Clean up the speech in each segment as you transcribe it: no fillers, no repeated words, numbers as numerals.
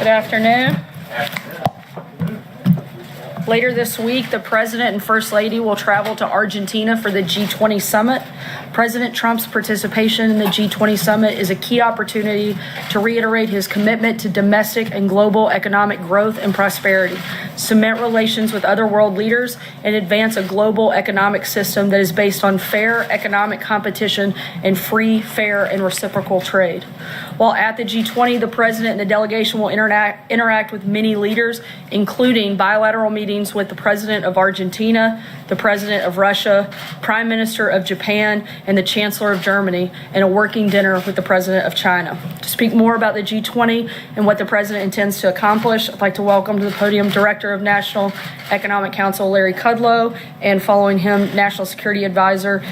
Good afternoon. Later this week, the President and First Lady will travel to Argentina for the G20 summit. President Trump's participation in the G20 summit is a key opportunity to reiterate his commitment to domestic and global economic growth and prosperity, cement relations with other world leaders, and advance a global economic system that is based on fair economic competition and free, fair, and reciprocal trade. While at the G20, the President and the delegation will interact with many leaders, including bilateral meetings with the President of Argentina, the President of Russia, Prime Minister of Japan, and the Chancellor of Germany, and a working dinner with the President of China. To speak more about the G20 and what the President intends to accomplish, I'd like to welcome to the podium Director of National Economic Council Larry Kudlow, and following him, National Security Advisor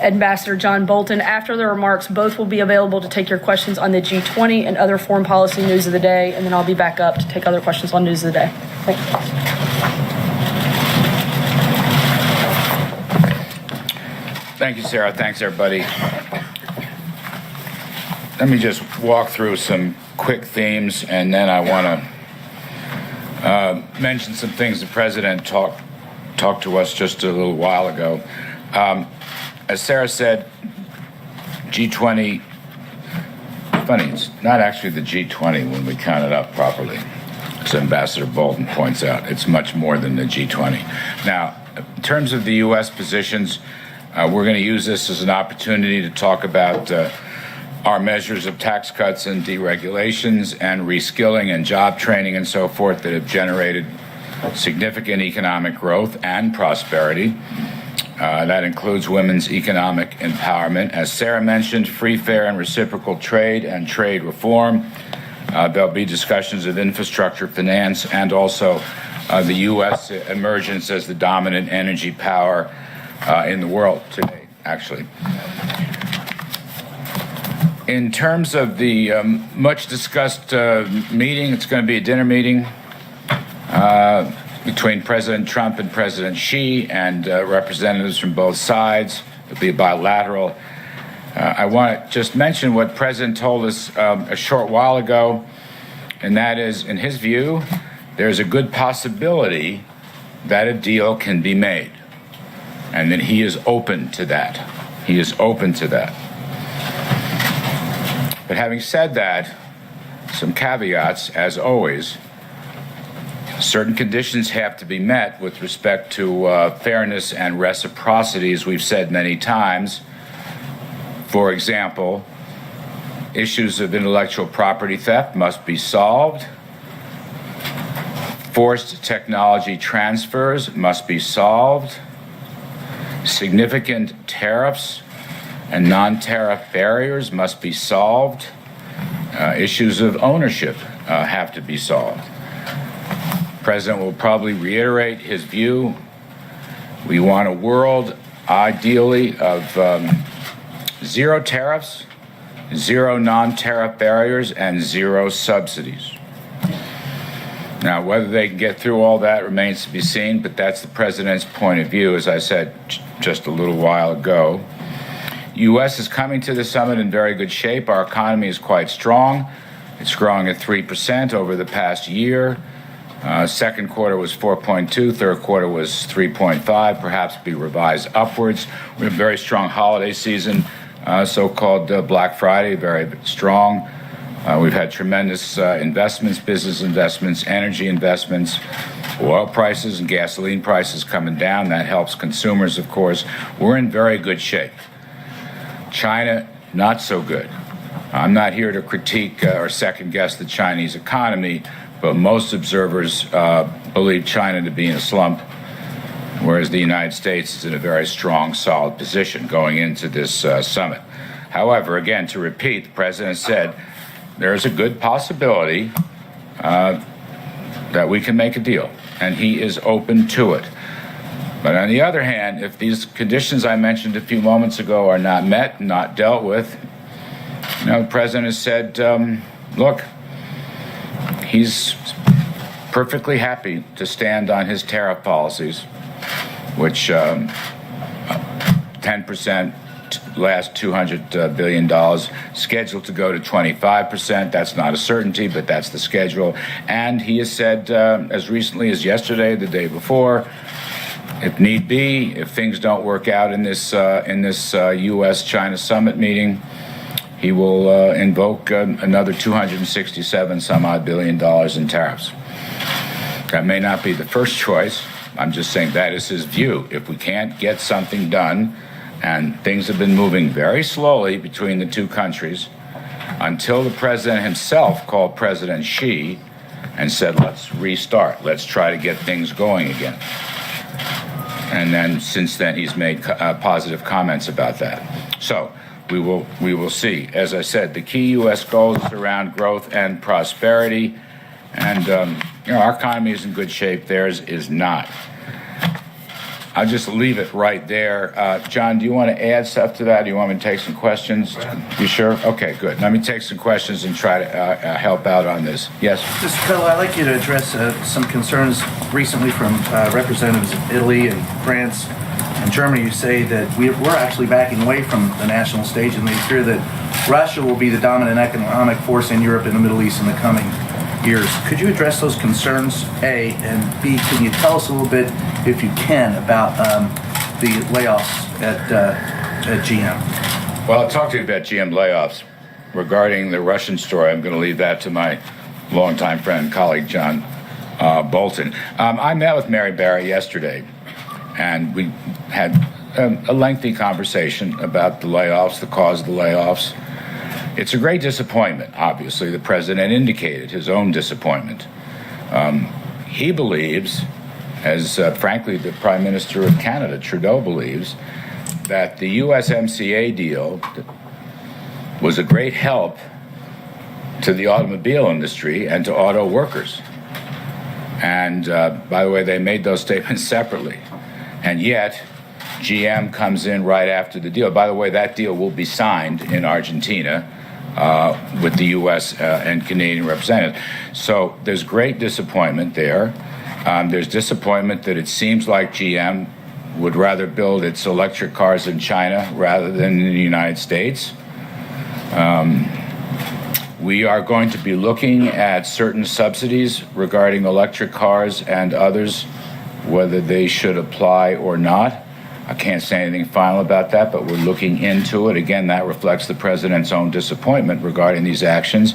Ambassador John Bolton. After the remarks, both will be available to take your questions on the G20 and other foreign policy news of the day, and then I'll be back up to take other questions on news of the day. Thank you. Thank you, Sarah. Thanks, everybody. Let me just walk through some quick themes, and then I want to mention some things the President talked to us just a little while ago. As Sarah said, G20, funny, it's not actually the G20 when we count it up properly, as Ambassador Bolton points out. It's much more than the G20. Now, in terms of the U.S. positions, we're going to use this as an opportunity to talk about our measures of tax cuts and deregulations and reskilling and job training and so forth that have generated significant economic growth and prosperity. That includes women's economic empowerment. As Sarah mentioned, free, fair, and reciprocal trade and trade reform. There'll be discussions of infrastructure, finance, and also the U.S. emergence as the dominant energy power in the world today, actually. In terms of the much discussed meeting, it's going to be a dinner meeting between President Trump and President Xi and representatives from both sides. It'll be bilateral. I want to just mention what President told us a short while ago, and that is, in his view, there's a good possibility that a deal can be made, and that he is open to that. He is open to that. But having said that, some caveats, as always. Certain conditions have to be met with respect to fairness and reciprocity, as we've said many times. For example, issues of intellectual property theft must be solved. Forced technology transfers must be solved. Significant tariffs and non-tariff barriers must be solved. Issues of ownership have to be solved. The President will probably reiterate his view. We want a world, ideally, of zero tariffs, zero non-tariff barriers, and zero subsidies. Now, whether they can get through all that remains to be seen, but that's the President's point of view, as I said just a little while ago. U.S. is coming to the summit in very good shape. Our economy is quite strong. It's growing at 3% over the past year. Second quarter was 4.2, third quarter was 3.5, perhaps be revised upwards. We have a very strong holiday season, so-called Black Friday, very strong. We've had tremendous investments, business investments, energy investments, oil prices and gasoline prices coming down. That helps consumers, of course. We're in very good shape. China, not so good. I'm not here to critique or second-guess the Chinese economy, but most observers believe China to be in a slump, whereas the United States is in a very strong, solid position going into this summit. However, again, to repeat, the President said there is a good possibility that we can make a deal, and he is open to it. But on the other hand, if these conditions I mentioned a few moments ago are not met, not dealt with, the President has said, look, he's perfectly happy to stand on his tariff policies, which 10% last $200 billion, scheduled to go to 25%. That's not a certainty, but that's the schedule. And he has said, as recently as yesterday, the day before, if need be, if things don't work out in this U.S.-China summit meeting, he will invoke another 267 some odd billion dollars in tariffs. That may not be the first choice. I'm just saying that is his view. If we can't get something done, and things have been moving very slowly between the two countries, until the president himself called President Xi and said, let's restart, let's try to get things going again. And then since then, he's made positive comments about that. So we will see. As I said, the key U.S. goals around growth and prosperity, and our economy is in good shape. Theirs is not. I'll just leave it right there. John, do you want to add stuff to that? Do you want me to take some questions? You sure? Okay, good. Let me take some questions and try to help out on this. Yes? Mr. Kudlow, I'd like you to address some concerns recently from representatives of Italy and France and Germany. You say that we're actually backing away from the national stage, and they fear that Russia will be the dominant economic force in Europe and the Middle East in the coming years. Could you address those concerns, A, and B, can you tell us a little bit, if you can, about the layoffs at GM? Well, I'll talk to you about GM layoffs. Regarding the Russian story, I'm going to leave that to my longtime friend and colleague, John Bolton. I met with Mary Barra yesterday, and we had a lengthy conversation about the layoffs, the cause of the layoffs. It's a great disappointment, obviously. The president indicated his own disappointment. He believes, as frankly the Prime Minister of Canada, Trudeau, believes, that the USMCA deal was a great help to the automobile industry and to auto workers. And by the way, they made those statements separately. And yet, GM comes in right after the deal. By the way, that deal will be signed in Argentina with the U.S. And Canadian representatives. So there's great disappointment there. There's disappointment that it seems like GM would rather build its electric cars in China rather than in the United States. We are going to be looking at certain subsidies regarding electric cars and others, whether they should apply or not. I can't say anything final about that, but we're looking into it. Again, that reflects the president's own disappointment regarding these actions.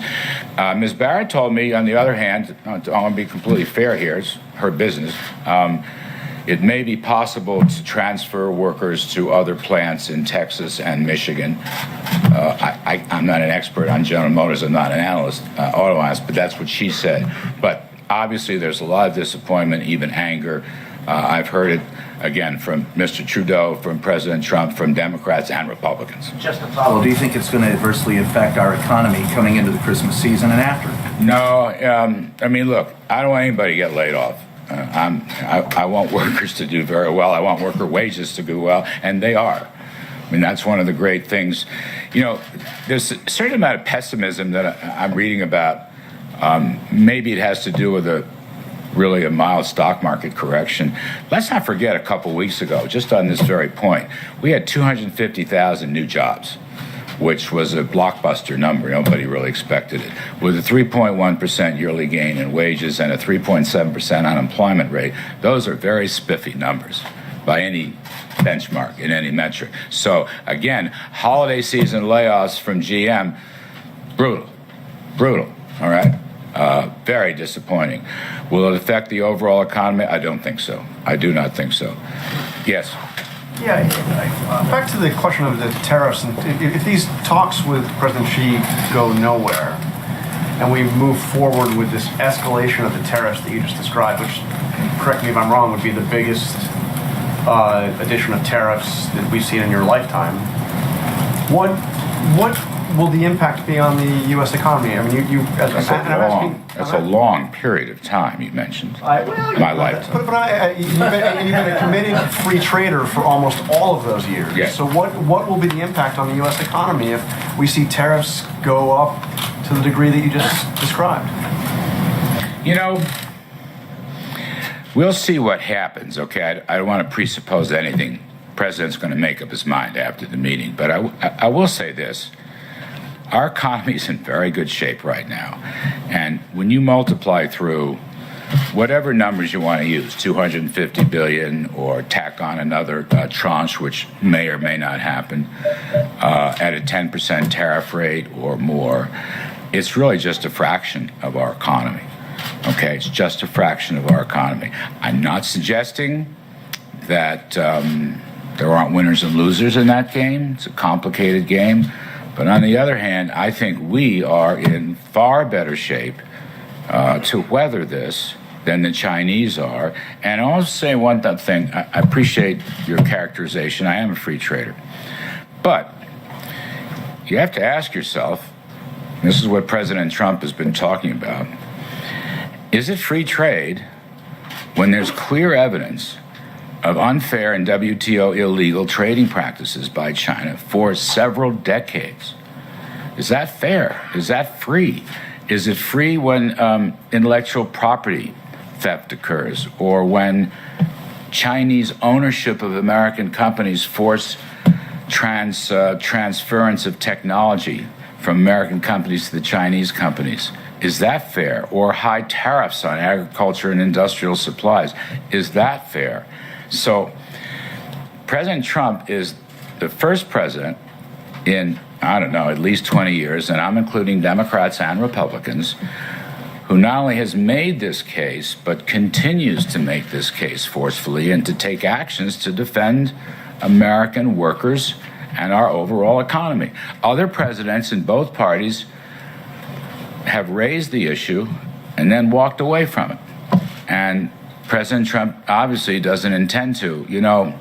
Ms. Barrett told me, on the other hand, I want to be completely fair here, it's her business, it may be possible to transfer workers to other plants in Texas and Michigan. I'm not an expert on General Motors. I'm not an auto analyst, but that's what she said. But obviously, there's a lot of disappointment, even anger. I've heard it, again, from Mr. Trudeau, from President Trump, from Democrats and Republicans. Just to follow, do you think it's going to adversely affect our economy coming into the Christmas season and after? No. I mean, look, I don't want anybody to get laid off. I want workers to do very well. I want worker wages to do well, and they are. I mean, that's one of the great things. You know, there's a certain amount of pessimism that I'm reading about. Maybe it has to do with really a mild stock market correction. Let's not forget a couple weeks ago, just on this very point, we had 250,000 new jobs, which was a blockbuster number. Nobody really expected it. With a 3.1% yearly gain in wages and a 3.7% unemployment rate, those are very spiffy numbers by any benchmark, in any metric. So, again, holiday season layoffs from GM, brutal, all right? Very disappointing. Will it affect the overall economy? I don't think so. I do not think so. Yes? Yeah, back to the question of the tariffs. And if these talks with President Xi go nowhere, and we move forward with this escalation of the tariffs that you just described, which, correct me if I'm wrong, would be the biggest addition of tariffs that we've seen in your lifetime, what will the impact be on the U.S. economy? I mean, That's a long period of time you mentioned. My lifetime. But you've been a committed free trader for almost all of those years. Yes. So what will be the impact on the U.S. economy if we see tariffs go up to the degree that you just described? You know, we'll see what happens, okay? I don't want to presuppose anything president's going to make up his mind after the meeting. But I will say this. Our economy is in very good shape right now. And when you multiply through whatever numbers you want to use, 250 billion, or tack on another tranche, which may or may not happen, at a 10% tariff rate or more, it's really just a fraction of our economy. Okay, it's just a fraction of our economy. I'm not suggesting that there aren't winners and losers in that game. It's a complicated game. But on the other hand, I think we are in far better shape to weather this than the Chinese are. And I'll say one thing. I appreciate your characterization. I am a free trader. But you have to ask yourself, this is what President Trump has been talking about, is it free trade when there's clear evidence of unfair and WTO illegal trading practices by China for several decades? Is that fair? Is that free? Is it free when intellectual property theft occurs, or when Chinese ownership of American companies force transference of technology from American companies to the Chinese companies? Is that fair? Or high tariffs on agriculture and industrial supplies? Is that fair? So President Trump is the first president in, I don't know, at least 20 years, and I'm including Democrats and Republicans, who not only has made this case, but continues to make this case forcefully and to take actions to defend American workers and our overall economy. Other presidents in both parties have raised the issue and then walked away from it. And President Trump obviously doesn't intend to. You know,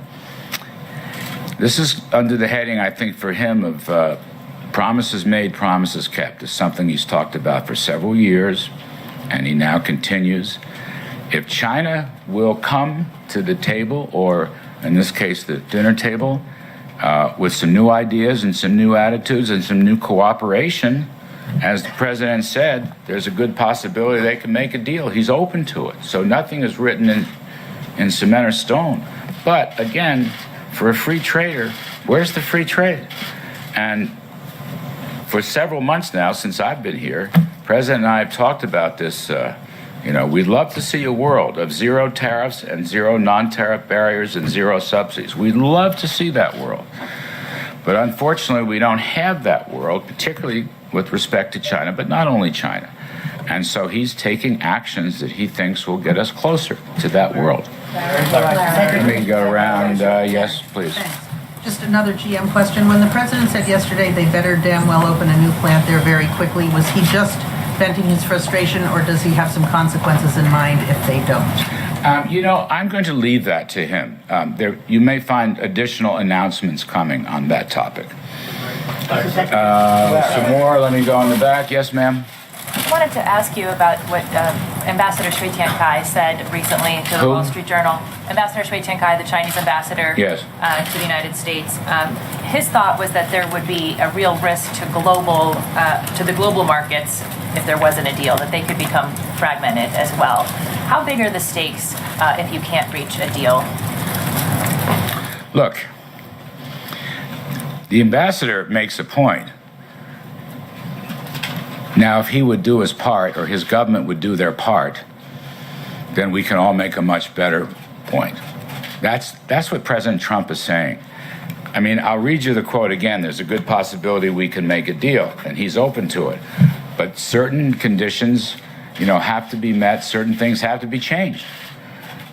this is under the heading, I think, for him of promises made, promises kept. It's something he's talked about for several years, and he now continues. If China will come to the table, or in this case, the dinner table, with some new ideas and some new attitudes and some new cooperation, as the president said, there's a good possibility they can make a deal. He's open to it. So nothing is written in cement or stone. But again, for a free trader, where's the free trade? And for several months now, since I've been here, President and I have talked about this. We'd love to see a world of zero tariffs and zero non-tariff barriers and zero subsidies. We'd love to see that world. But unfortunately, we don't have that world, particularly with respect to China, but not only China. And so he's taking actions that he thinks will get us closer to that world. Let me go around. Yes, please. Just another GM question. When the president said yesterday they better damn well open a new plant there very quickly, was he just venting his frustration, or does he have some consequences in mind if they don't? I'm going to leave that to him. You may find additional announcements coming on that topic. Some more. Let me go in the back. Yes, ma'am. I wanted to ask you about what Ambassador Shui Tiankai said recently to the Wall Street Journal. Ambassador Shui Tiankai, the Chinese ambassador to the United States, his thought was that there would be a real risk to the global markets if there wasn't a deal, that they could become fragmented as well. How big are the stakes if you can't reach a deal? Look, the ambassador makes a point. Now, if he would do his part, or his government would do their part, then we can all make a much better point. That's what President Trump is saying. I mean, I'll read you the quote again. There's a good possibility we can make a deal, and he's open to it. But certain conditions, have to be met. Certain things have to be changed.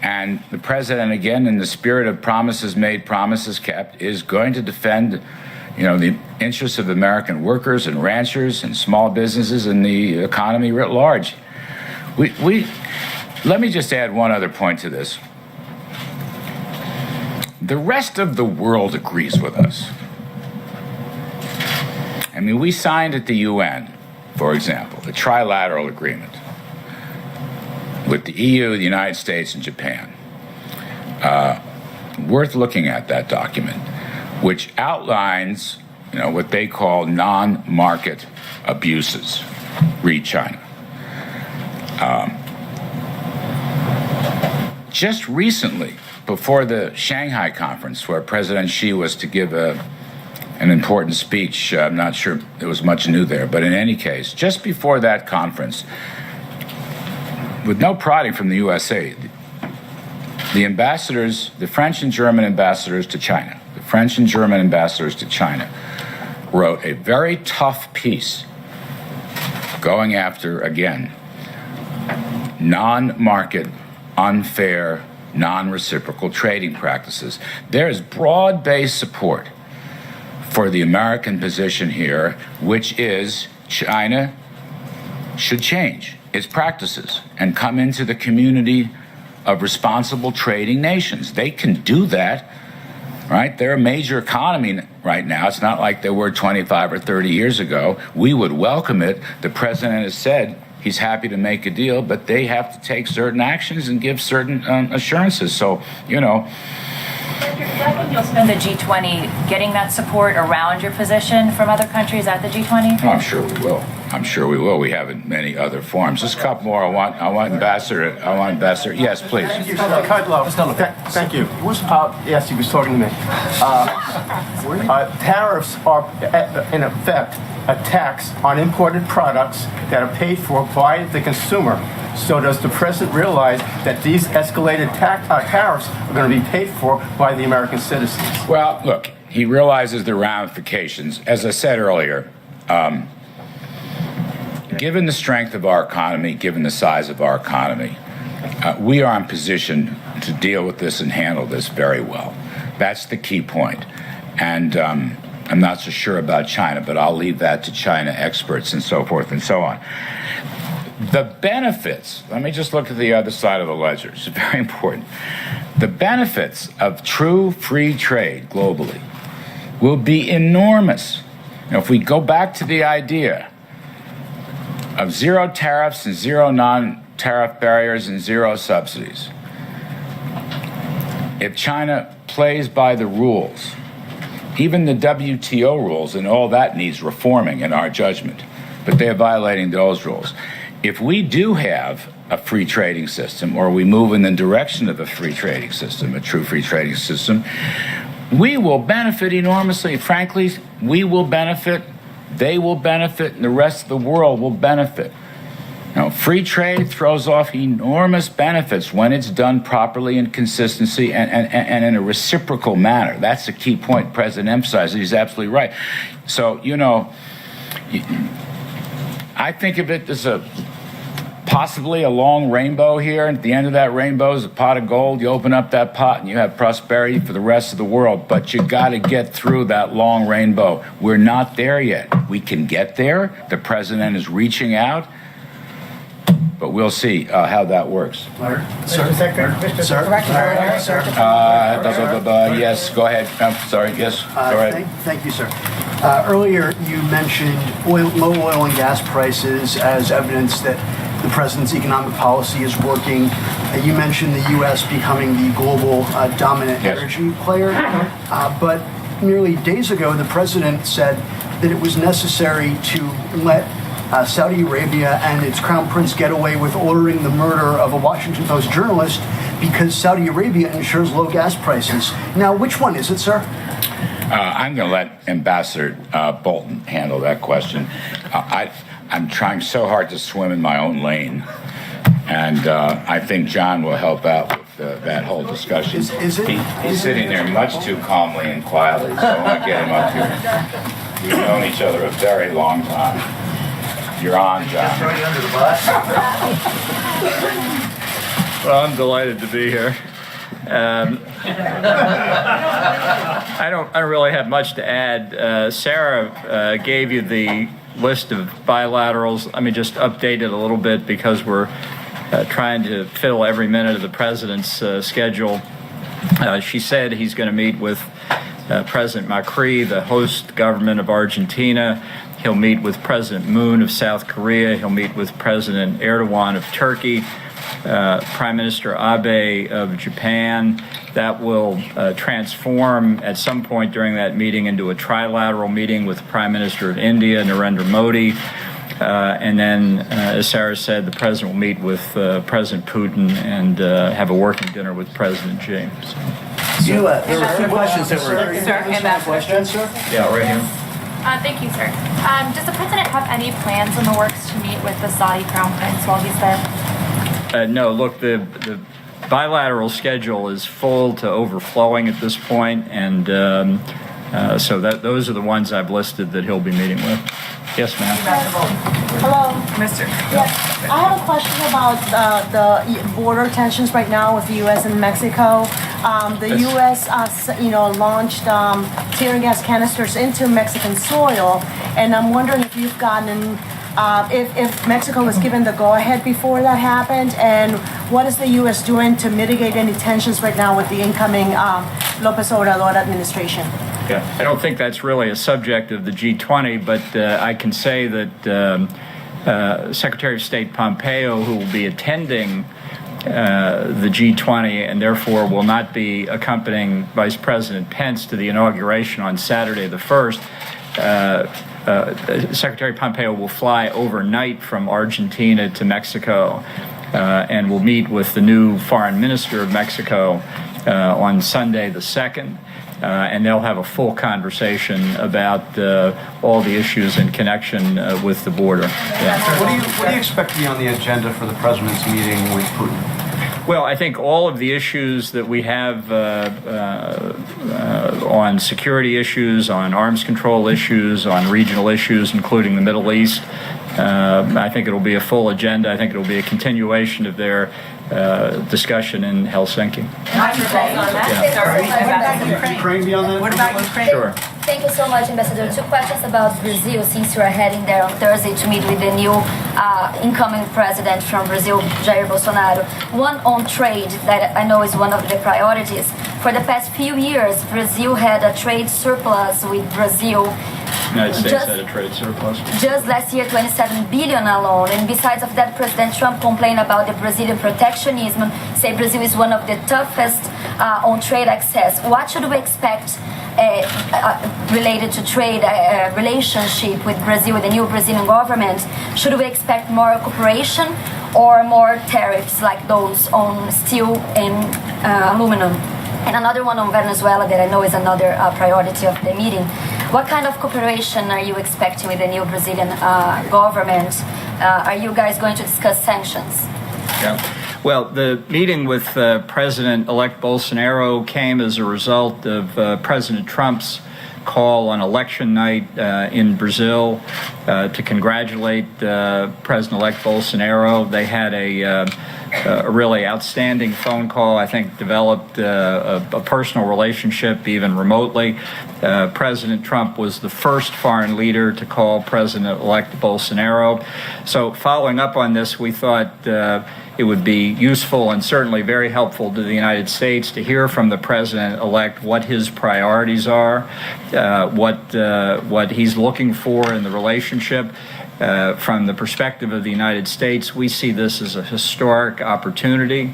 And the president, again, in the spirit of promises made, promises kept, is going to defend the interests of American workers and ranchers and small businesses and the economy writ large. Let me just add one other point to this. The rest of the world agrees with us. I mean, we signed at the UN, for example, a trilateral agreement with the EU, the United States, and Japan. Worth looking at that document, which outlines, what they call non-market abuses, read China. Just recently, before the Shanghai conference, where President Xi was to give an important speech. I'm not sure there was much new there, but in any case, just before that conference, with no prodding from the USA, the ambassadors, the French and German ambassadors to China, wrote a very tough piece going after, again, non-market, unfair, non-reciprocal trading practices. There is broad-based support for the American position here, which is China should change its practices and come into the community of responsible trading nations. They can do that, right? They're a major economy right now. It's not like they were 25 or 30 years ago. We would welcome it. The president has said he's happy to make a deal, but they have to take certain actions and give certain assurances. So, you know. Do you think you'll spend the G20 getting that support around your position from other countries at the G20? Oh, I'm sure we will. We have in many other forms. Just a couple more. I want Ambassador. Yes, please. Thank you, Kudlow. Thank you. Yes, he was talking to me. Tariffs are, in effect, a tax on imported products that are paid for by the consumer. So does the president realize that these escalated tariffs are going to be paid for by the American citizens? Well, look, he realizes the ramifications. As I said earlier, given the strength of our economy, given the size of our economy, we are in position to deal with this and handle this very well. That's the key point. And I'm not so sure about China, but I'll leave that to China experts and so forth and so on. The benefits, let me just look at the other side of the ledger. It's very important. The benefits of true free trade globally will be enormous. Now, if we go back to the idea of zero tariffs and zero non-tariff barriers and zero subsidies, if China plays by the rules, even the WTO rules, and all that needs reforming in our judgment, but they're violating those rules. If we do have a free trading system, or we move in the direction of a free trading system, a true free trading system, we will benefit enormously. Frankly, we will benefit, they will benefit, and the rest of the world will benefit. Now, free trade throws off enormous benefits when it's done properly in consistency and in a reciprocal manner. That's the key point the President emphasized. He's absolutely right. So, you know, I think of it as possibly a long rainbow here. And at the end of that rainbow is a pot of gold. You open up that pot and you have prosperity for the rest of the world. But you got to get through that long rainbow. We're not there yet. We can get there. The president is reaching out. But we'll see how that works. Yes, go ahead. I'm sorry. Yes, go ahead. Thank you, sir. Earlier, you mentioned low oil and gas prices as evidence that the president's economic policy is working. You mentioned the U.S. becoming the global dominant energy player. But merely days ago, the president said that it was necessary to let Saudi Arabia and its crown prince get away with ordering the murder of a Washington Post journalist because Saudi Arabia ensures low gas prices. Now, which one is it, sir? I'm going to let Ambassador Bolton handle that question. I'm trying so hard to swim in my own lane, and I think John will help out with that whole discussion. Is it? He's sitting there much too calmly and quietly, so I want to get him up here. We've known each other a very long time. You're on, John. Throw you under the bus. Well, I'm delighted to be here. I don't really have much to add. Sarah gave you the list of bilaterals. Let me just update it a little bit because we're trying to fill every minute of the president's schedule. She said he's going to meet with President Macri, the host government of Argentina. He'll meet with President Moon of South Korea. He'll meet with President Erdogan of Turkey, Prime Minister Abe of Japan. That will transform at some point during that meeting into a trilateral meeting with Prime Minister of India, Narendra Modi. And then, as Sarah said, the president will meet with President Putin and have a working dinner with President Xi. So. There were two questions that were. Sir, Ambassador. Yeah, right here. Thank you, sir. Does the president have any plans in the works to meet with the Saudi crown prince while he's there? No, look, the bilateral schedule is full to overflowing at this point, and so those are the ones I've listed that he'll be meeting with. Yes, ma'am. Hello. Mr. Yes, I have a question about the border tensions right now with the U.S. and Mexico. The U.S. launched tear gas canisters into Mexican soil, and I'm wondering if you've gotten if Mexico was given the go-ahead before that happened, and what is the U.S. doing to mitigate any tensions right now with the incoming López Obrador administration? Yeah, I don't think that's really a subject of the G20, but I can say that Secretary of State Pompeo, who will be attending the G20 and therefore will not be accompanying Vice President Pence to the inauguration on Saturday the 1st, Secretary Pompeo will fly overnight from Argentina to Mexico and will meet with the new foreign minister of Mexico on Sunday the 2nd. And they'll have a full conversation about all the issues in connection with the border. Yeah. What do you expect to be on the agenda for the president's meeting with Putin? Well, I think all of the issues that we have on security issues, on arms control issues, on regional issues, including the Middle East, I think it'll be a full agenda. I think it'll be a continuation of their discussion in Helsinki. Ukraine be on that? What about Ukraine? Sure. Thank you so much, Ambassador. Two questions about Brazil, since you are heading there on Thursday to meet with the new incoming president from Brazil, Jair Bolsonaro. One on trade, that I know is one of the priorities. For the past few years, Brazil had a trade surplus with Brazil. United States had a trade surplus. Just last year, 27 billion alone. And besides of that, President Trump complained about the Brazilian protectionism, say Brazil is one of the toughest on trade access. What should we expect related to trade relationship with Brazil, with the new Brazilian government? Should we expect more cooperation or more tariffs like those on steel and aluminum? And another one on Venezuela that I know is another priority of the meeting. What kind of cooperation are you expecting with the new Brazilian government? Are you guys going to discuss sanctions? Yeah. Well, the meeting with President-elect Bolsonaro came as a result of President Trump's call on election night in Brazil to congratulate President-elect Bolsonaro. They had a really outstanding phone call, I think developed a personal relationship even remotely. President Trump was the first foreign leader to call President-elect Bolsonaro. So following up on this, we thought it would be useful and certainly very helpful to the United States to hear from the president-elect what his priorities are, what he's looking for in the relationship. From the perspective of the United States, we see this as a historic opportunity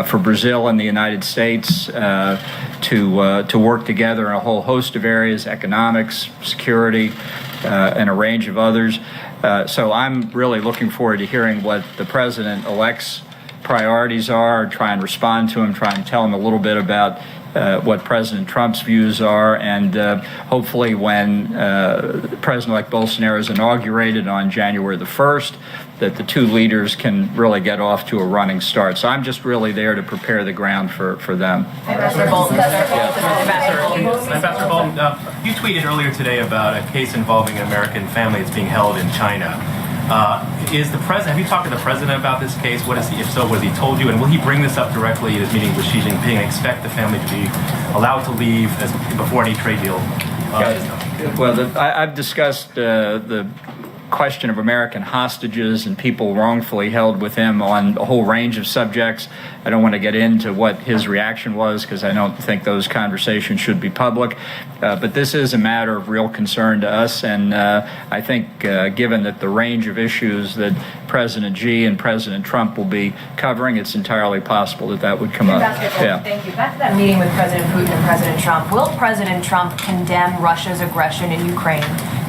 for Brazil and the United States to work together in a whole host of areas: economics, security, and a range of others. So I'm really looking forward to hearing what the president-elect's priorities are, try and respond to him, try and tell him a little bit about what President Trump's views are, and hopefully when President-elect Bolsonaro is inaugurated on January the 1st, that the two leaders can really get off to a running start. So I'm just really there to prepare the ground for them. Ambassador Bolton. Ambassador Bolton, you tweeted earlier today about a case involving an American family that's being held in China. Have you talked to the president about this case? What is he, if so, what has he told you? And will he bring this up directly in his meeting with Xi Jinping and expect the family to be allowed to leave before any trade deal is done? Well, I've discussed the question of American hostages and people wrongfully held with him on a whole range of subjects. I don't want to get into what his reaction was because I don't think those conversations should be public. But this is a matter of real concern to us, and I think given that the range of issues that President Xi and President Trump will be covering, it's entirely possible that that would come up. Thank you. Back to that meeting with President Putin and President Trump. Will President Trump condemn Russia's aggression in Ukraine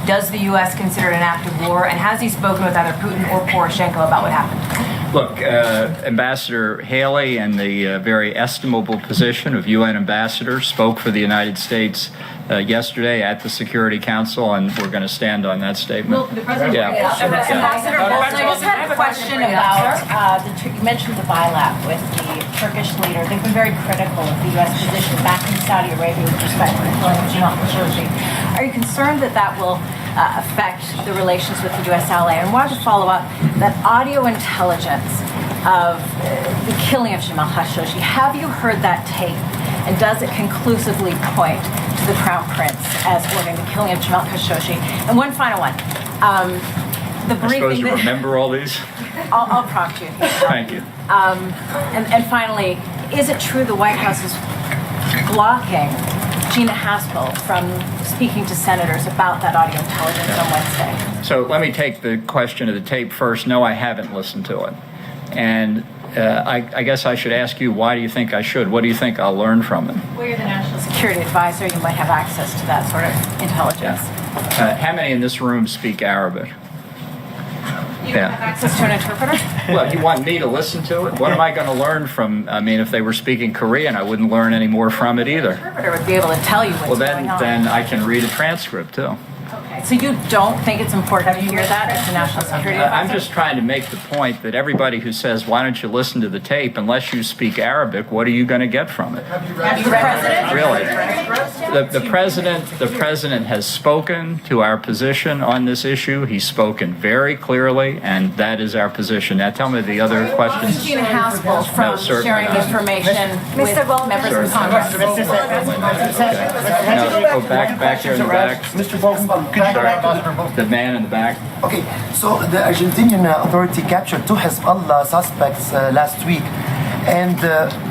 Does the U.S. consider it an act of war? And has he spoken with either Putin or Poroshenko about what happened? Look, Ambassador Haley, in the very estimable position of UN ambassador, spoke for the United States yesterday at the Security Council, and we're going to stand on that statement. Well, the president. Ambassador Bolton, I just had a question about, you mentioned the bilat with the Turkish leader. They've been very critical of the U.S. position back in Saudi Arabia with respect to the killing of Jamal Khashoggi. Are you concerned that that will affect the relations with the U.S. ally? And wanted to follow up that audio intelligence of the killing of Jamal Khashoggi. Have you heard that tape? And does it conclusively point to the Crown Prince as ordering the killing of Jamal Khashoggi? And one final one. The briefing. I suppose you remember all these? I'll prompt you. Thank you. And finally, is it true the White House is blocking Gina Haspel from speaking to senators about that audio intelligence on Wednesday? So let me take the question of the tape first. No, I haven't listened to it. And I guess I should ask you, why do you think I should? What do you think I'll learn from it? Well, you're the National Security Advisor. You might have access to that sort of intelligence. How many in this room speak Arabic? You have access to an interpreter? Well, you want me to listen to it? What am I going to learn from? I mean, if they were speaking Korean, I wouldn't learn any more from it either. The interpreter would be able to tell you what's going on. Then I can read a transcript too. Okay, so you don't think it's important to hear that as a national security advisor? I'm just trying to make the point that everybody who says, why don't you listen to the tape, unless you speak Arabic, what are you going to get from it? Have you read Really? The president has spoken to our position on this issue. He's spoken very clearly, and that is our position. Now tell me the other questions. Gina Haspel from sharing information with members of Congress. No, go back here in the back. Mr. Bolton, The man in the back. Okay, so the Argentinian authority captured 2 Hezbollah suspects last week, and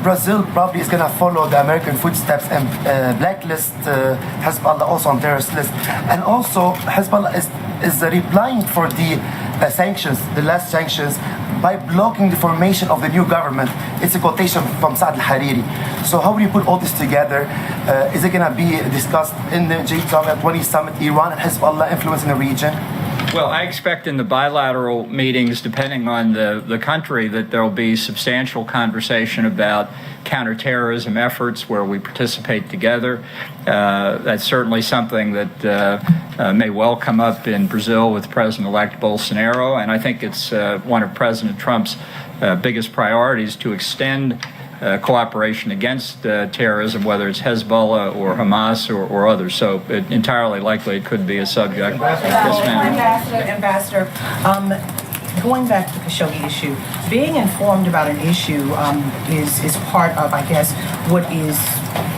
Brazil probably is going to follow the American footsteps and blacklist Hezbollah also on terrorist list. And also Hezbollah is replying for the sanctions, the last sanctions, by blocking the formation of the new government. It's a quotation from Saad al-Hariri. So how will you put all this together? Is it going to be discussed in the G20 summit, Iran and Hezbollah influence in the region? Well, I expect in the bilateral meetings, depending on the country, that there will be substantial conversation about counterterrorism efforts where we participate together. That's certainly something that may well come up in Brazil with President-elect Bolsonaro, and I think it's one of President Trump's biggest priorities to extend cooperation against terrorism, whether it's Hezbollah or Hamas or others. So entirely likely it could be a subject. Yes, ma'am. Ambassador, going back to the Khashoggi issue, being informed about an issue is part of, I guess, what is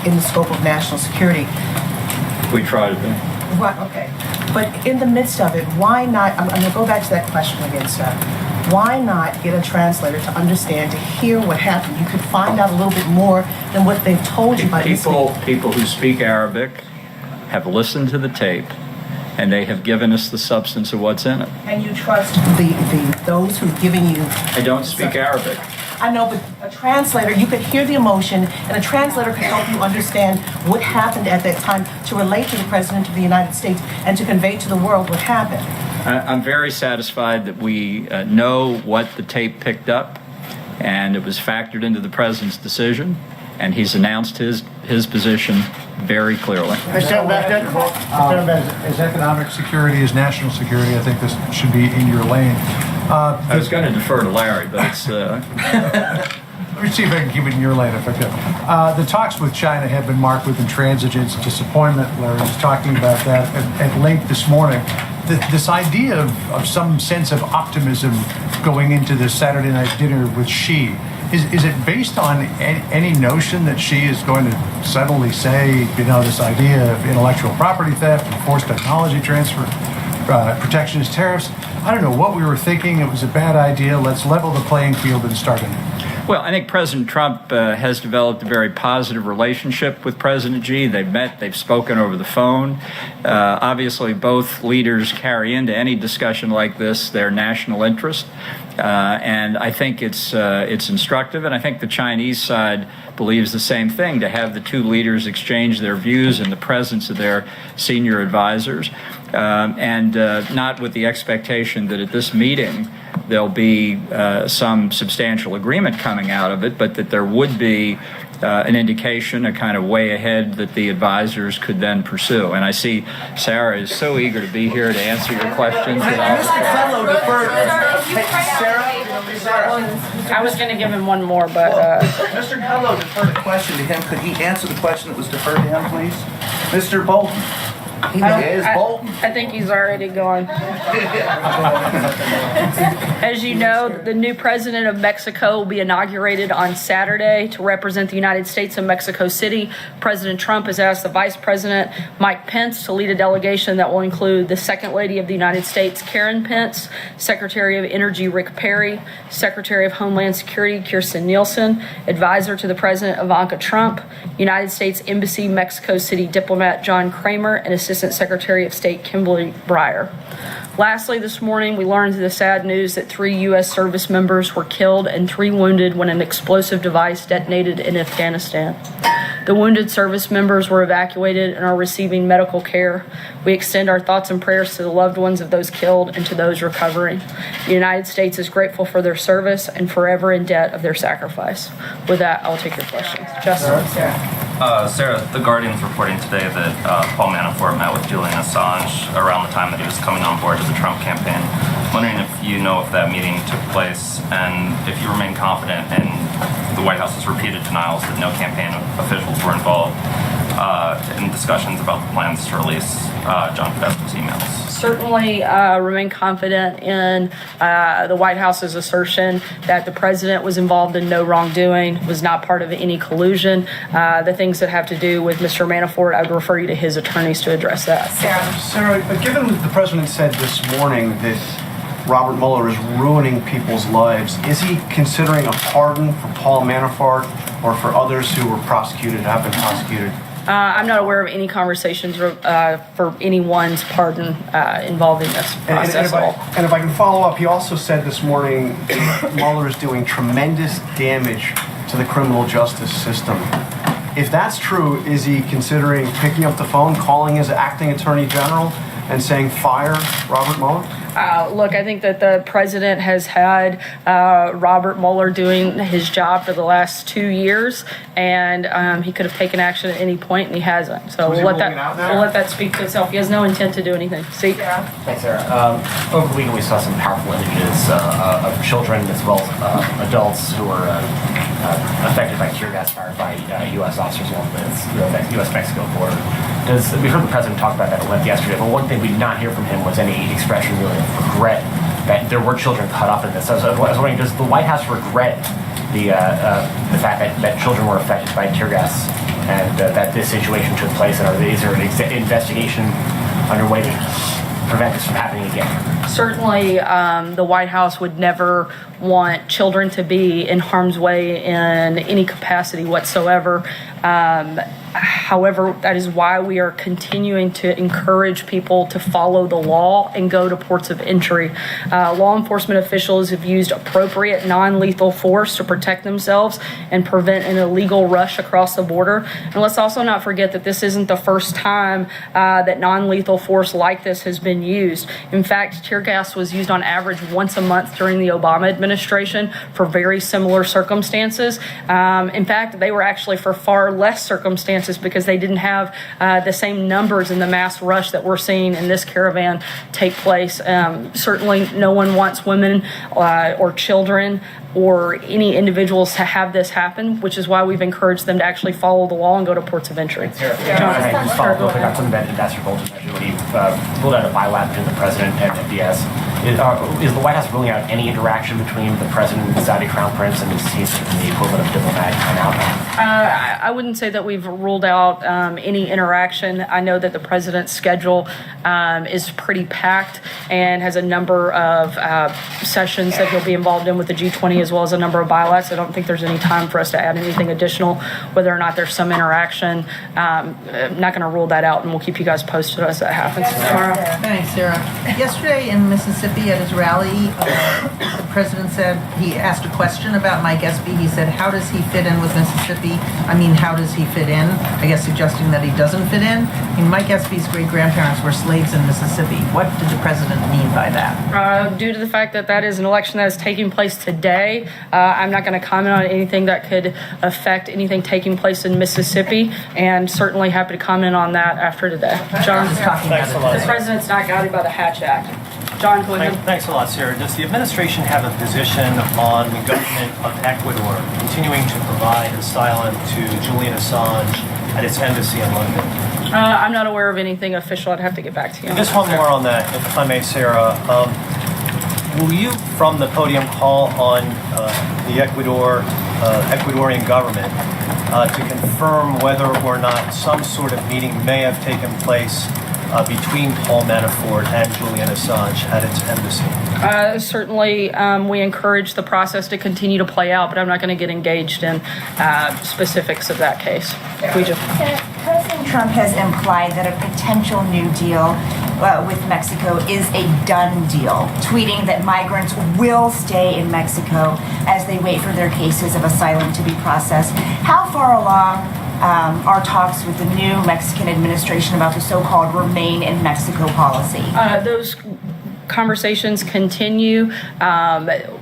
in the scope of national security. We try to be. Right, okay. But in the midst of it, why not, I'm going to go back to that question again, sir. Why not get a translator to understand, to hear what happened? You could find out a little bit more than what they've told you by listening. People who speak Arabic have listened to the tape, and they have given us the substance of what's in it. And you trust those who've given you... I don't speak Arabic. I know, but a translator, you could hear the emotion, and a translator could help you understand what happened at that time to relate to the President of the United States and to convey to the world what happened. I'm very satisfied that we know what the tape picked up, and it was factored into the President's decision, and he's announced his position very clearly. As economic security is national security, I think this should be in your lane. I was going to defer to Larry, but it's... Let me see if I can keep it in your lane if I could. The talks with China have been marked with intransigence and disappointment. Larry was talking about that at length this morning. This idea of some sense of optimism going into this Saturday night dinner with Xi, is it based on any notion that Xi is going to suddenly say, this idea of intellectual property theft, forced technology transfer, protectionist tariffs? I don't know what we were thinking. It was a bad idea. Let's level the playing field and start anew. Well, I think President Trump has developed a very positive relationship with President Xi. They've met, they've spoken over the phone. Obviously, both leaders carry into any discussion like this their national interest. And I think it's instructive, and I think the Chinese side believes the same thing, to have the two leaders exchange their views in the presence of their senior advisors, and not with the expectation that at this meeting there'll be some substantial agreement coming out of it, but that there would be an indication, a kind of way ahead that the advisors could then pursue. And I see Sarah is so eager to be here to answer your questions. I was going to give him one more, but... Mr. Kudlow deferred a question to him. Could he answer the question that was deferred to him, please? Mr. Bolton. I think he's already gone. As you know, the new president of Mexico will be inaugurated on Saturday to represent the United States in Mexico City. President Trump has asked the Vice President, Mike Pence, to lead a delegation that will include the Second Lady of the United States, Karen Pence, Secretary of Energy, Rick Perry, Secretary of Homeland Security, Kirstjen Nielsen, Advisor to the President, Ivanka Trump, United States Embassy, Mexico City diplomat John Kramer, and Assistant Secretary of State Kimberly Breyer. Lastly, this morning, we learned the sad news that 3 U.S. service members were killed and 3 wounded when an explosive device detonated in Afghanistan. The wounded service members were evacuated and are receiving medical care. We extend our thoughts and prayers to the loved ones of those killed and to those recovering. The United States is grateful for their service and forever in debt of their sacrifice. With that, I'll take your questions. Justin. Sarah, The Guardian's reporting today that Paul Manafort met with Julian Assange around the time that he was coming on board to the Trump campaign. Wondering if you know if that meeting took place and if you remain confident in the White House's repeated denials that no campaign officials were involved in discussions about the plans to release John Podesta's emails. Certainly remain confident in the White House's assertion that the president was involved in no wrongdoing, was not part of any collusion. The things that have to do with Mr. Manafort, I would refer you to his attorneys to address that. Sarah, given that the president said this morning that Robert Mueller is ruining people's lives, is he considering a pardon for Paul Manafort or for others who were prosecuted, have been prosecuted? I'm not aware of any conversations for anyone's pardon involved in this process at all. And if I can follow up, he also said this morning that Mueller is doing tremendous damage to the criminal justice system. If that's true, is he considering picking up the phone, calling his acting attorney general, and saying fire Robert Mueller? Look, I think that the president has had Robert Mueller doing his job for the last 2 years, and he could have taken action at any point, and he hasn't. So we'll let that speak for itself. He has no intent to do anything. See? Thanks, Sarah. Over the weekend, we saw some powerful images of children as well as adults who were affected by tear gas fired by U.S. officers along the U.S.-Mexico border. We heard the president talk about that at length yesterday, but one thing we did not hear from him was any expression really of regret that there were children caught up in this. So I was wondering, does the White House regret the fact that children were affected by tear gas and that this situation took place? And is there an investigation underway to prevent this from happening again? Certainly, the White House would never want children to be in harm's way in any capacity whatsoever. However, that is why we are continuing to encourage people to follow the law and go to ports of entry. Law enforcement officials have used appropriate non-lethal force to protect themselves and prevent an illegal rush across the border. And let's also not forget that this isn't the first time that non-lethal force like this has been used. In fact, tear gas was used on average once a month during the Obama administration for very similar circumstances. In fact, they were actually for far less circumstances because they didn't have the same numbers in the mass rush that we're seeing in this caravan take place. Certainly no one wants women or children or any individuals to have this happen, which is why we've encouraged them to actually follow the law and go to ports of entry. I just follow up on something that Ambassador Bolton mentioned when he pulled out a bilateral between the president and MBS. Is the White House ruling out any interaction between the president and the Saudi crown prince, and is he the equivalent of diplomatic timeout? I wouldn't say that we've ruled out any interaction. I know that the president's schedule is pretty packed and has a number of sessions that he'll be involved in with the G20, as well as a number of bilaterals. I don't think there's any time for us to add anything additional. Whether or not there's some interaction, I'm not going to rule that out, and we'll keep you guys posted as that happens tomorrow. Thanks, Sarah. Yesterday in Mississippi at his rally, the president said, he asked a question about Mike Espy. He said, how does he fit in with Mississippi? I mean, how does he fit in? I guess suggesting that he doesn't fit in. I mean, Mike Espy's great-grandparents were slaves in Mississippi. What did the president mean by that? Due to the fact that that is an election that is taking place today, I'm not going to comment on anything that could affect anything taking place in Mississippi, and certainly happy to comment on that after today. John, Thanks a lot. the president's not guided by the Hatch Act. John, go ahead. Thanks a lot, Sarah. Does the administration have a position on the government of Ecuador continuing to provide asylum to Julian Assange at its embassy in London? I'm not aware of anything official. I'd have to get back to you. And just one more on that, if I may, Sarah. Will you, from the podium, call on the Ecuadorian government to confirm whether or not some sort of meeting may have taken place between Paul Manafort and Julian Assange at its embassy? Certainly, we encourage the process to continue to play out, but I'm not going to get engaged in specifics of that case. President Trump has implied that a potential new deal with Mexico is a done deal, tweeting that migrants will stay in Mexico as they wait for their cases of asylum to be processed. How far along are talks with the new Mexican administration about the so-called Remain in Mexico policy? Those conversations continue.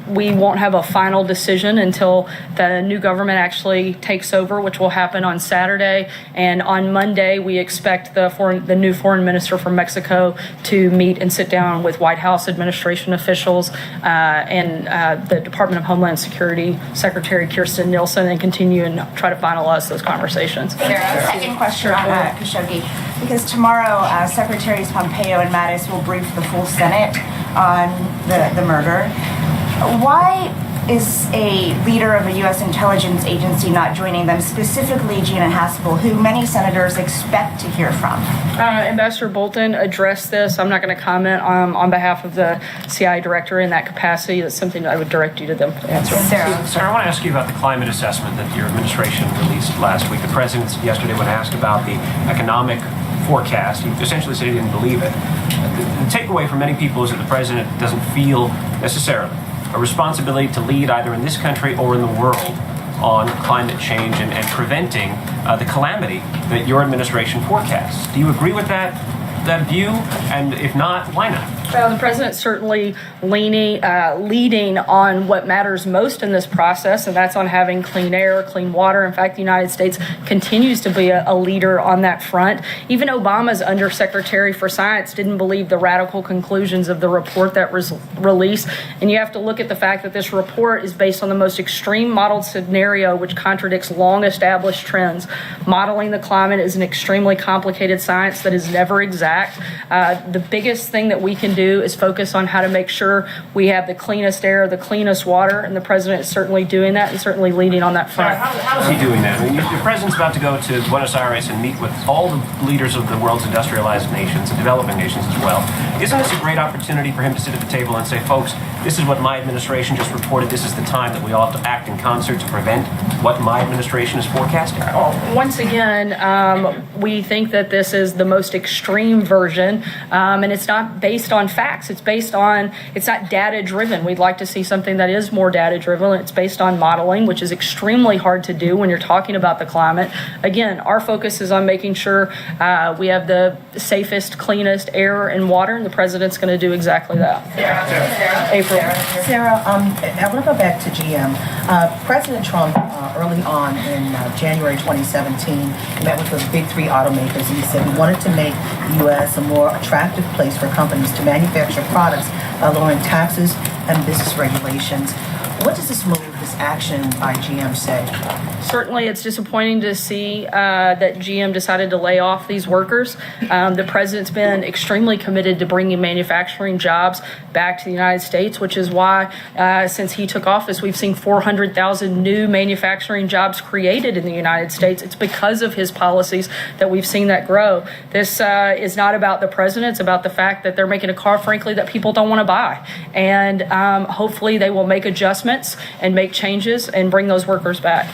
We won't have a final decision until the new government actually takes over, which will happen on Saturday. And on Monday, we expect the new foreign minister from Mexico to meet and sit down with White House administration officials and the Department of Homeland Security Secretary Kirstjen Nielsen, and continue and try to finalize those conversations. Second question on Khashoggi, because tomorrow Secretaries Pompeo and Mattis will brief the full Senate on the murder. Why is a leader of a U.S. intelligence agency not joining them, specifically Gina Haspel, who many senators expect to hear from? Ambassador Bolton addressed this. I'm not going to comment on behalf of the CIA director in that capacity. That's something that I would direct you to them to answer. Sarah, I want to ask you about the climate assessment that your administration released last week. The president yesterday, when asked about the economic forecast, he essentially said he didn't believe it. The takeaway for many people is that the president doesn't feel necessarily a responsibility to lead either in this country or in the world on climate change and preventing the calamity that your administration forecasts. Do you agree with that view? And if not, why not? The president's certainly leading on what matters most in this process, and that's on having clean air, clean water. In fact, the United States continues to be a leader on that front. Even Obama's undersecretary for science didn't believe the radical conclusions of the report that was released. And you have to look at the fact that this report is based on the most extreme modeled scenario, which contradicts long-established trends. Modeling the climate is an extremely complicated science that is never exact. The biggest thing that we can do is focus on how to make sure we have the cleanest air, the cleanest water, and the president is certainly doing that and certainly leading on that front. How is he doing that? I mean, the president's about to go to Buenos Aires and meet with all the leaders of the world's industrialized nations and developing nations as well. Isn't this a great opportunity for him to sit at the table and say, folks, this is what my administration just reported. This is the time that we all have to act in concert to prevent what my administration is forecasting? Once again, we think that this is the most extreme version, and it's not based on facts. It's not data driven. We'd like to see something that is more data driven. It's based on modeling, which is extremely hard to do when you're talking about the climate. Again, our focus is on making sure we have the safest, cleanest air and water, and the president's going to do exactly that. April. Sarah, I want to go back to GM. President Trump, early on in January 2017, met with the big three automakers, and he said he wanted to make the U.S. a more attractive place for companies to manufacture products, lowering taxes and business regulations. What does this move this action by GM say? Certainly, it's disappointing to see that GM decided to lay off these workers. The president's been extremely committed to bringing manufacturing jobs back to the United States, which is why since he took office, we've seen 400,000 new manufacturing jobs created in the United States. It's because of his policies that we've seen that grow. This is not about the president. It's about the fact that they're making a car, frankly, that people don't want to buy. And hopefully they will make adjustments and make changes and bring those workers back.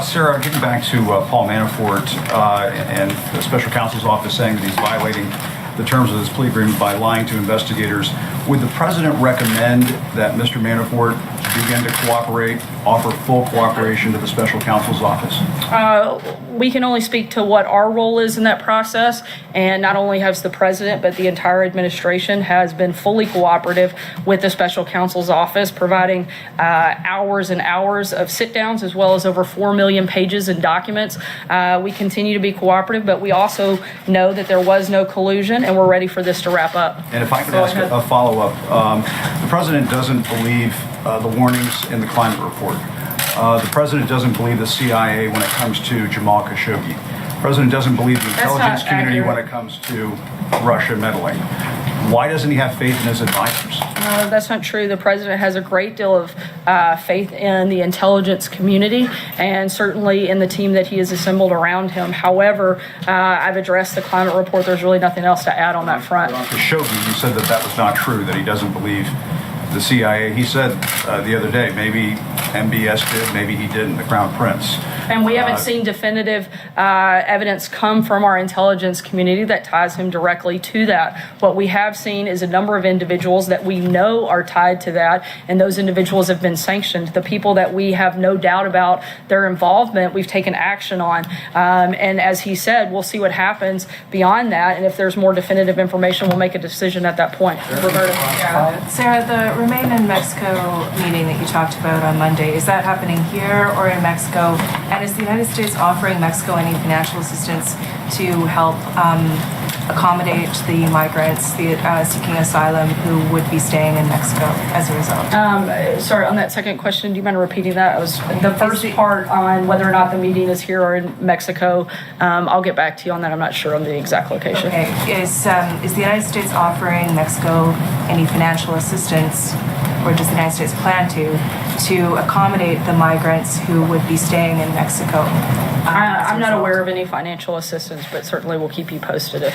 Sarah, getting back to Paul Manafort and the special counsel's office saying that he's violating the terms of this plea agreement by lying to investigators, would the president recommend that Mr. Manafort begin to cooperate, offer full cooperation to the special counsel's office? We can only speak to what our role is in that process, and not only has the president, but the entire administration has been fully cooperative with the special counsel's office, providing hours and hours of sit-downs, as well as over 4 million pages in documents. We continue to be cooperative, but we also know that there was no collusion, and we're ready for this to wrap up. And if I could ask a follow-up, the president doesn't believe the warnings in the climate report. The president doesn't believe the CIA when it comes to Jamal Khashoggi. The president doesn't believe the intelligence community when it comes to Russia meddling. Why doesn't he have faith in his advisors? That's not true. The president has a great deal of faith in the intelligence community and certainly in the team that he has assembled around him. However, I've addressed the climate report. There's really nothing else to add on that front. Khashoggi, you said that was not true, that he doesn't believe the CIA. He said the other day, maybe MBS did, maybe he didn't, the Crown Prince. And we haven't seen definitive evidence come from our intelligence community that ties him directly to that. What we have seen is a number of individuals that we know are tied to that, and those individuals have been sanctioned. The people that we have no doubt about their involvement, we've taken action on. And as he said, we'll see what happens beyond that, and if there's more definitive information, we'll make a decision at that point. Roberta. Sarah, the Remain in Mexico meeting that you talked about on Monday, is that happening here or in Mexico? And is the United States offering Mexico any financial assistance to help accommodate the migrants seeking asylum who would be staying in Mexico as a result? Sorry, on that second question, do you mind repeating that? It was the first part on whether or not the meeting is here or in Mexico. I'll get back to you on that. I'm not sure on the exact location. Okay. Is the United States offering Mexico any financial assistance, or does the United States plan to accommodate the migrants who would be staying in Mexico? I'm not aware of any financial assistance, but certainly we'll keep you posted if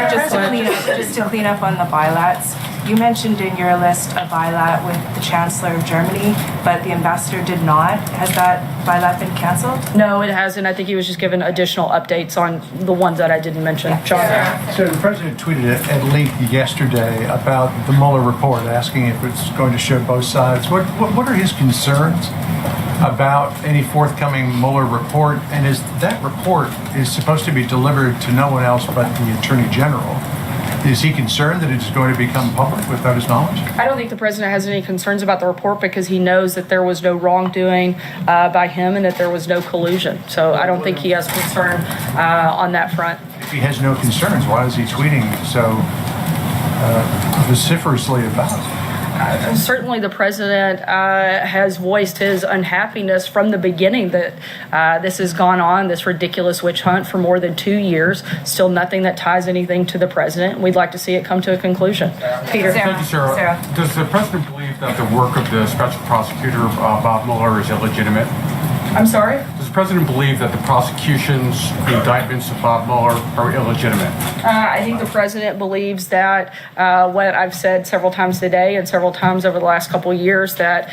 Just to clean up on the bilats, you mentioned in your list a bilat with the Chancellor of Germany, but the ambassador did not. Has that bilat been canceled? No, it hasn't. I think he was just given additional updates on the ones that I didn't mention. John? So the president tweeted at length yesterday about the Mueller report, asking if it's going to show both sides. What are his concerns about any forthcoming Mueller report? And is that report is supposed to be delivered to no one else but the Attorney General? Is he concerned that it's going to become public without his knowledge? I don't think the president has any concerns about the report because he knows that there was no wrongdoing by him and that there was no collusion. So I don't think he has concern on that front. If he has no concerns, why is he tweeting so vociferously about it? Certainly the president has voiced his unhappiness from the beginning that this has gone on, this ridiculous witch hunt for more than 2 years. Still nothing that ties anything to the president. We'd like to see it come to a conclusion. Peter. Thank you, Sarah. Does the president believe that the work of the special prosecutor, Bob Mueller, is illegitimate? I'm sorry? Does the president believe that the prosecution's indictments of Bob Mueller are illegitimate? I think the president believes that what I've said several times today and several times over the last couple of years, that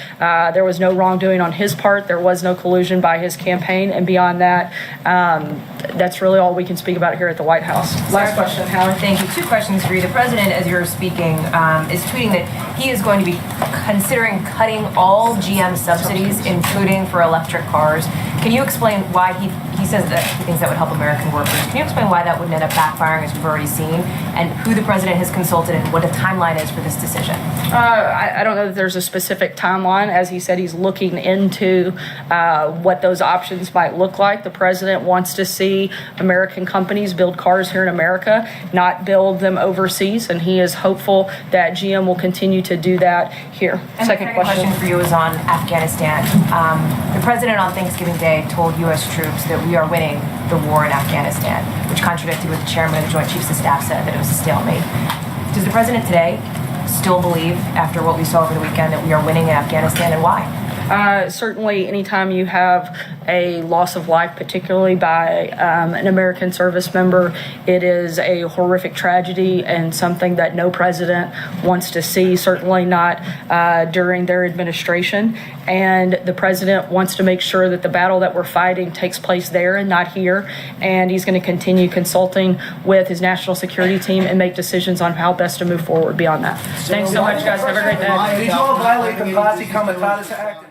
there was no wrongdoing on his part, there was no collusion by his campaign, and beyond that, that's really all we can speak about here at the White House. Last question, Howard. Thank you. 2 questions for you. The president, as you're speaking, is tweeting that he is going to be considering cutting all GM subsidies, including for electric cars. Can you explain why he says that he thinks that would help American workers? Can you explain why that wouldn't end up backfiring, as we've already seen, and who the president has consulted and what the timeline is for this decision? I don't know that there's a specific timeline. As he said, he's looking into what those options might look like. The president wants to see American companies build cars here in America, not build them overseas, and he is hopeful that GM will continue to do that here. And Second the question for you is on Afghanistan. The president on Thanksgiving Day told U.S. troops that we are winning the war in Afghanistan, which contradicted what the chairman of the Joint Chiefs of Staff said, that it was a stalemate. Does the president today still believe, after what we saw over the weekend, that we are winning in Afghanistan, and why? Certainly, anytime you have a loss of life, particularly by an American service member, it is a horrific tragedy and something that no president wants to see, certainly not during their administration. And the president wants to make sure that the battle that we're fighting takes place there and not here. And he's going to continue consulting with his national security team and make decisions on how best to move forward beyond that. Thanks so much, guys. Have a great day. Did you all violate the Posse Comitatus Act?